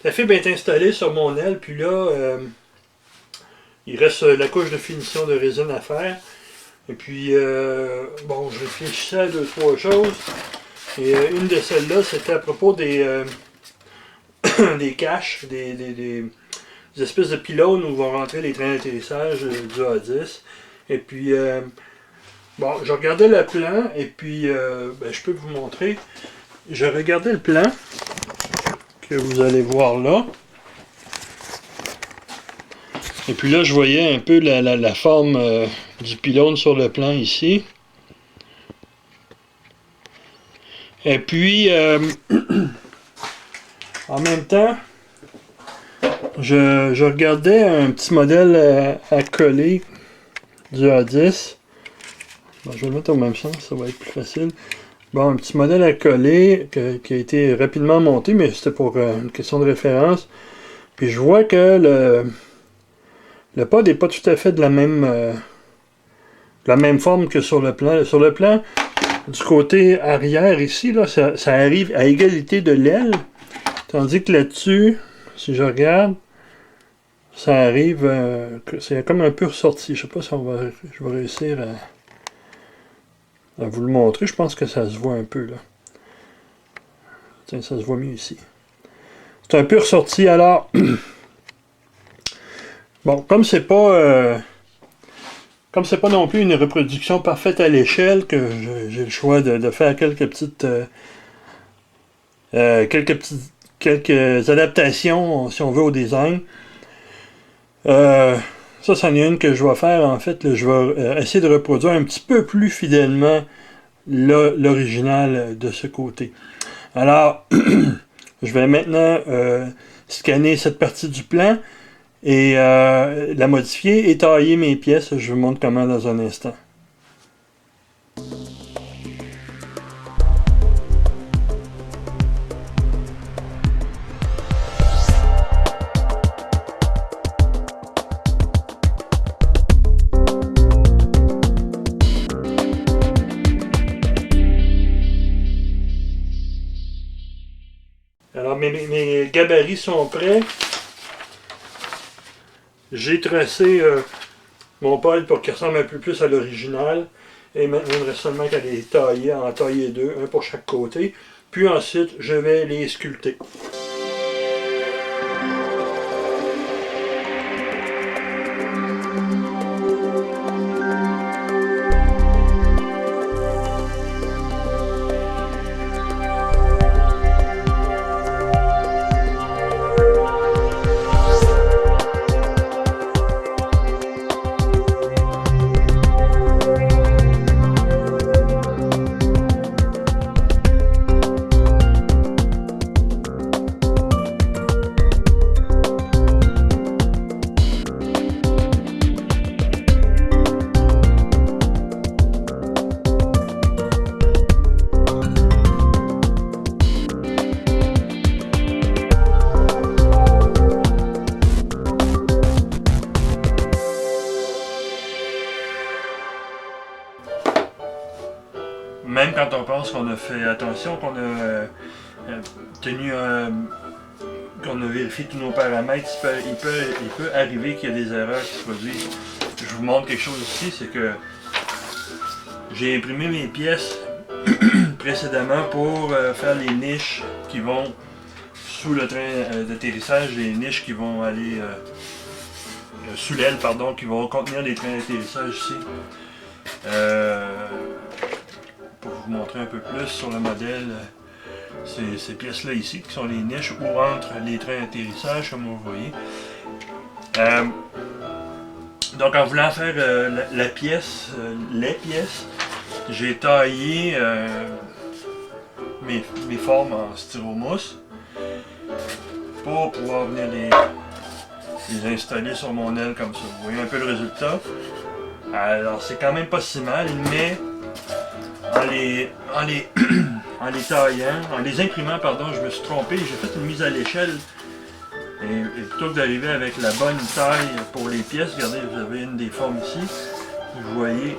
La fibre est installée sur mon aile, puis là, il reste la couche de finition de résine à faire. Et puis, bon, je réfléchissais à deux, trois choses. Et une de celles-là, c'était à propos des, des caches, des espèces de pylônes où vont rentrer les trains d'atterrissage du A10. Et puis, bon, je regardais le plan, et puis, ben, je peux vous montrer. Je regardais le plan que vous allez voir là. Et puis là, je voyais un peu la forme du pylône sur le plan ici. Et puis, en même temps, je regardais un petit modèle à coller du A10. Bon, je vais le mettre au même sens, ça va être plus facile. Bon, un petit modèle à coller qui a été rapidement monté, mais c'était pour une question de référence. Puis je vois que le pod n'est pas tout à fait de la même forme que sur le plan. Sur le plan, du côté arrière ici, là, ça arrive à égalité de l'aile. Tandis que là-dessus, si je regarde, ça arrive, c'est comme un peu ressorti. Je sais pas si je vais réussir à vous le montrer. Je pense que ça se voit un peu là. Tiens, ça se voit mieux ici. C'est un peu ressorti. Alors, bon, comme c'est pas non plus une reproduction parfaite à l'échelle, que j'ai le choix de faire quelques adaptations, si on veut, au design. Ça, c'en est une que je vais faire. En fait, là, je vais essayer de reproduire un petit peu plus fidèlement l'original de ce côté. Alors, je vais maintenant scanner cette partie du plan et la modifier et tailler mes pièces. Je vous montre comment dans un instant. Alors, mes gabarits sont prêts. J'ai tracé mon pod pour qu'il ressemble un peu plus à l'original. Et maintenant, il me reste seulement qu'à les tailler, en tailler deux, un pour chaque côté. Puis ensuite, je vais les sculpter. Même quand on pense qu'on a fait attention, qu'on a qu'on a vérifié tous nos paramètres, il peut arriver qu'il y ait des erreurs qui se produisent. Je vous montre quelque chose ici, c'est que j'ai imprimé mes pièces précédemment pour faire les niches qui vont sous le train d'atterrissage, les niches qui vont aller sous l'aile, pardon, qui vont contenir les trains d'atterrissage ici. Pour vous montrer un peu plus sur le modèle, ces pièces-là ici, qui sont les niches où rentrent les trains d'atterrissage, comme vous voyez. Donc en voulant faire les pièces, j'ai taillé mes formes en styromousse pour pouvoir venir les installer sur mon aile comme ça. Vous voyez un peu le résultat. Alors c'est quand même pas si mal, mais en les taillant, en les imprimant, pardon, je me suis trompé, j'ai fait une mise à l'échelle. Et plutôt que d'arriver avec la bonne taille pour les pièces, regardez, vous avez une des formes ici. Vous voyez,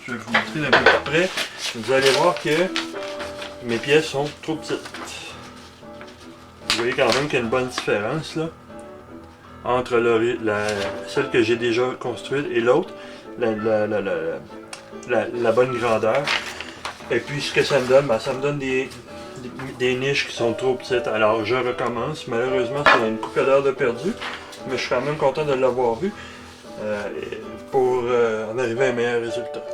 je vais vous montrer d'un peu plus près. Vous allez voir que mes pièces sont trop petites. Vous voyez quand même qu'il y a une bonne différence là, entre celle que j'ai déjà construite et l'autre, la bonne grandeur. Et puis ce que ça me donne, ben, ça me donne des niches qui sont trop petites. Alors je recommence. Malheureusement, c'est une couple d'heures de perdu, mais je suis quand même content de l'avoir vu pour en arriver à un meilleur résultat.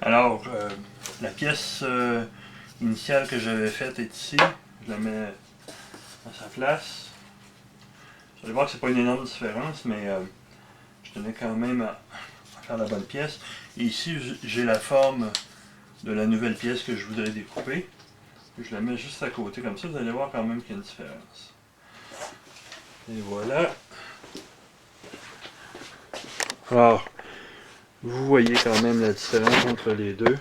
Alors, la pièce initiale que j'avais faite est ici. Je la mets à sa place. Vous allez voir que c'est pas une énorme différence, mais je tenais quand même à faire la bonne pièce. Et ici, j'ai la forme de la nouvelle pièce que je voudrais découper. Je la mets juste à côté comme ça, vous allez voir quand même qu'il y a une différence. Et voilà. Alors, vous voyez quand même la différence entre les deux.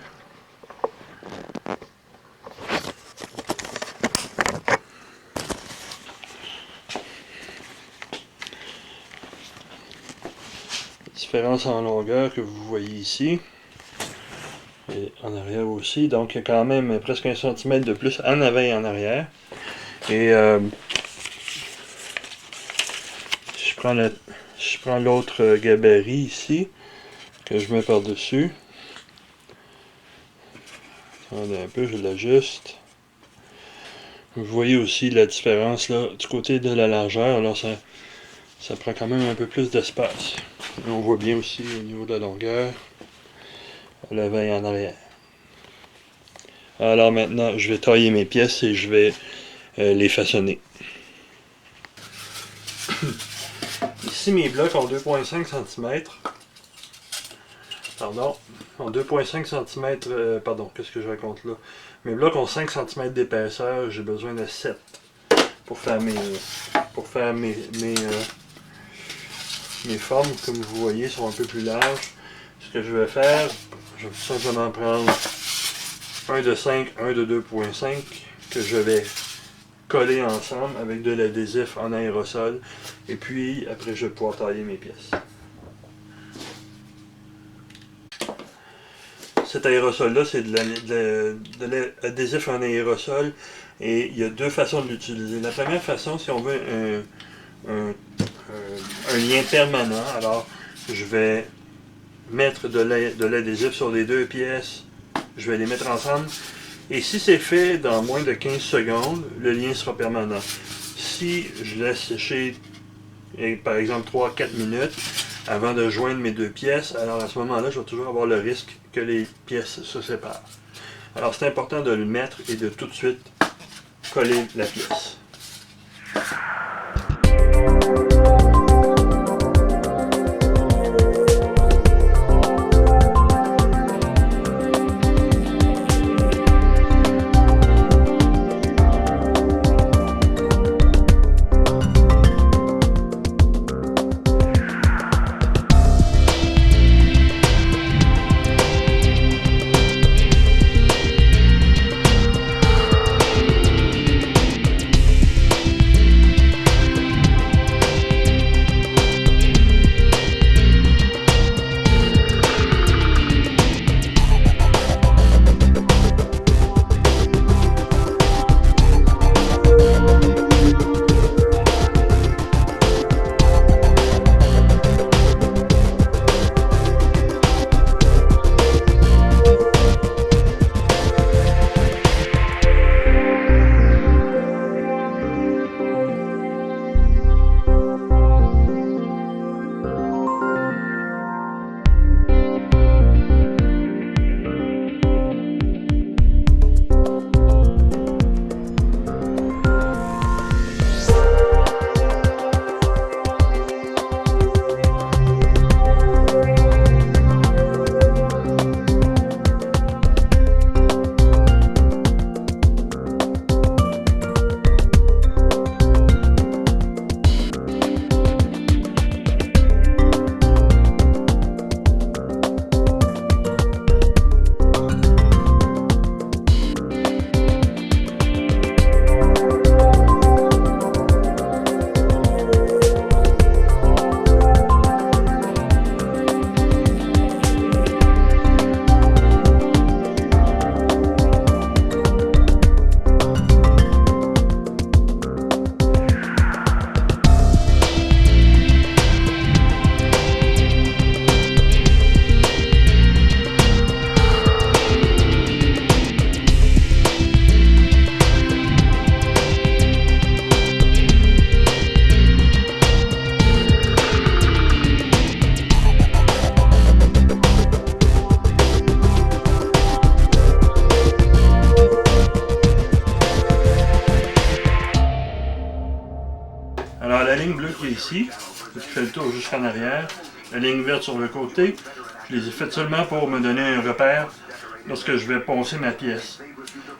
Différence en longueur que vous voyez ici. Et en arrière aussi. Donc il y a quand même presque 1 cm de plus en avant et en arrière. Et je prends l'autre gabarit ici que je mets par-dessus. Attendez un peu, je l'ajuste. Vous voyez aussi la différence là du côté de la largeur. Alors ça prend quand même un peu plus d'espace. On voit bien aussi au niveau de la longueur, à l'avant et en arrière. Alors maintenant, je vais tailler mes pièces et je vais les façonner. Ici, mes blocs ont 2,5 cm. Pardon, ont 2,5 cm. Pardon, qu'est-ce que je raconte là? Mes blocs ont 5 cm d'épaisseur, j'ai besoin de 7 pour faire mes formes, comme vous voyez, sont un peu plus larges. Ce que je vais faire, je vais simplement prendre un de 5, un de 2,5 que je vais coller ensemble avec de l'adhésif en aérosol. Et puis, après, je vais pouvoir tailler mes pièces. Cet aérosol-là, c'est de l'adhésif en aérosol. Et il y a deux façons de l'utiliser. La première façon, si on veut un lien permanent, alors je vais mettre de l'adhésif sur les deux pièces, je vais les mettre ensemble, et si c'est fait dans moins de 15 secondes, le lien sera permanent. Si je laisse sécher par exemple 3-4 minutes avant de joindre mes deux pièces, alors à ce moment-là, je vais toujours avoir le risque que les pièces se séparent. Alors c'est important de le mettre et de tout de suite coller la pièce. qui est ici, qui fait le tour jusqu'en arrière, la ligne verte sur le côté. Je les ai faites seulement pour me donner un repère lorsque je vais poncer ma pièce.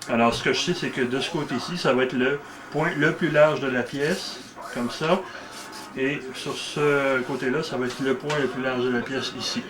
Alors ce que je sais, c'est que de ce côté-ci, ça va être le point le plus large de la pièce, comme ça. Et sur ce côté-là, ça va être le point le plus large de la pièce ici.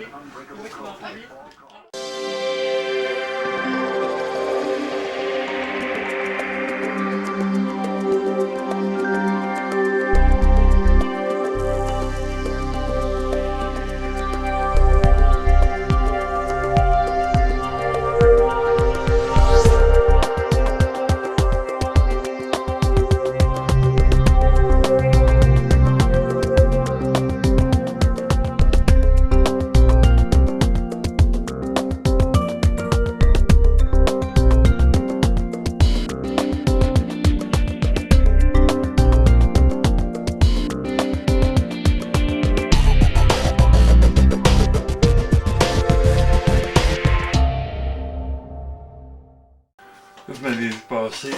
Vous m'avez vu passer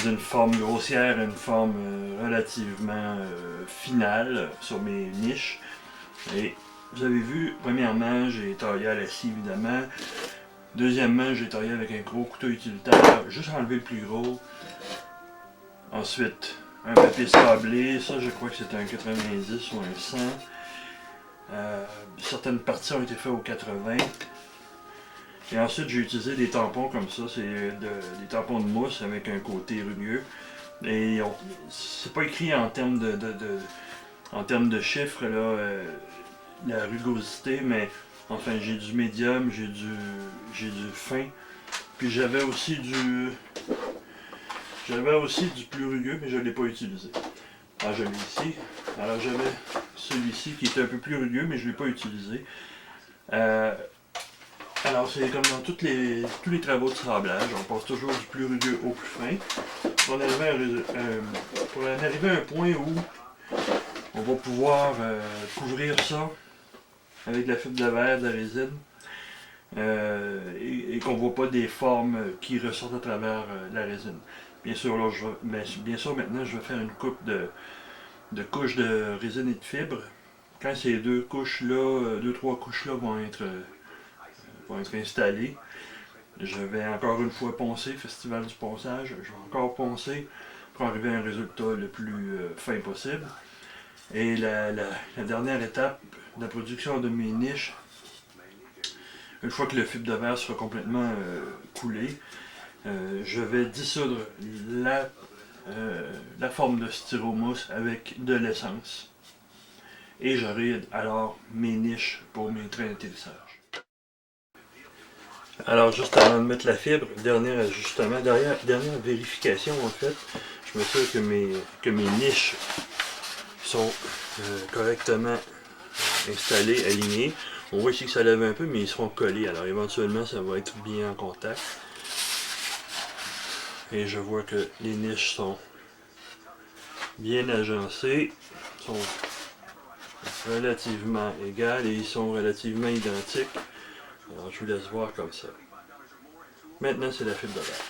d'une forme grossière à une forme relativement finale sur mes niches. Et vous avez vu, premièrement, j'ai taillé à la scie évidemment. Deuxièmement, j'ai taillé avec un gros couteau utilitaire, juste enlever le plus gros. Ensuite, un papier sablé, ça je crois que c'était un 90 ou un 100. Certaines parties ont été faites au 80. Et ensuite, j'ai utilisé des tampons comme ça, c'est des tampons de mousse avec un côté rugueux. Et c'est pas écrit en termes de chiffres, là, la rugosité, mais enfin, j'ai du médium, j'ai du fin. Puis j'avais aussi du plus rugueux, mais je ne l'ai pas utilisé. Alors, je l'ai ici. Alors, j'avais celui-ci qui était un peu plus rugueux, mais je ne l'ai pas utilisé. Alors, c'est comme dans tous les travaux de sablage, on passe toujours du plus rugueux au plus fin. Pour en arriver à un point où on va pouvoir couvrir ça avec de la fibre de verre, de la résine, et qu'on ne voit pas des formes qui ressortent à travers la résine. Bien sûr, là, maintenant, je vais faire une coupe de couches de résine et de fibre. Quand ces deux, trois couches-là vont être installées, je vais encore une fois poncer, festival du ponçage, je vais encore poncer pour arriver à un résultat le plus fin possible. Et la dernière étape de la production de mes niches, une fois que le fibre de verre sera complètement coulé, je vais dissoudre la forme de styromousse avec de l'essence. Et j'aurai alors mes niches pour mes trains d'atterrissage. Alors juste avant de mettre la fibre, dernier ajustement, dernière vérification en fait, je m'assure que mes niches sont correctement installées, alignées. On voit ici que ça lève un peu, mais ils seront collés, alors éventuellement ça va être bien en contact. Et je vois que les niches sont bien agencées, sont relativement égales et ils sont relativement identiques. Alors je vous laisse voir comme ça. Maintenant c'est la fibre de verre.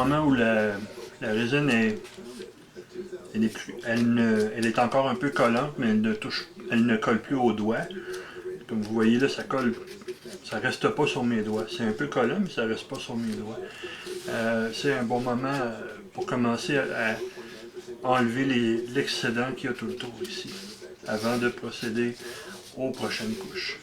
moment où la résine elle est encore un peu collante, mais elle ne colle plus aux doigts. Comme vous voyez là, ça reste pas sur mes doigts. C'est un peu collant, mais ça reste pas sur mes doigts. C'est un bon moment pour commencer à enlever l'excédent qu'il y a tout le tour ici, avant de procéder aux prochaines couches.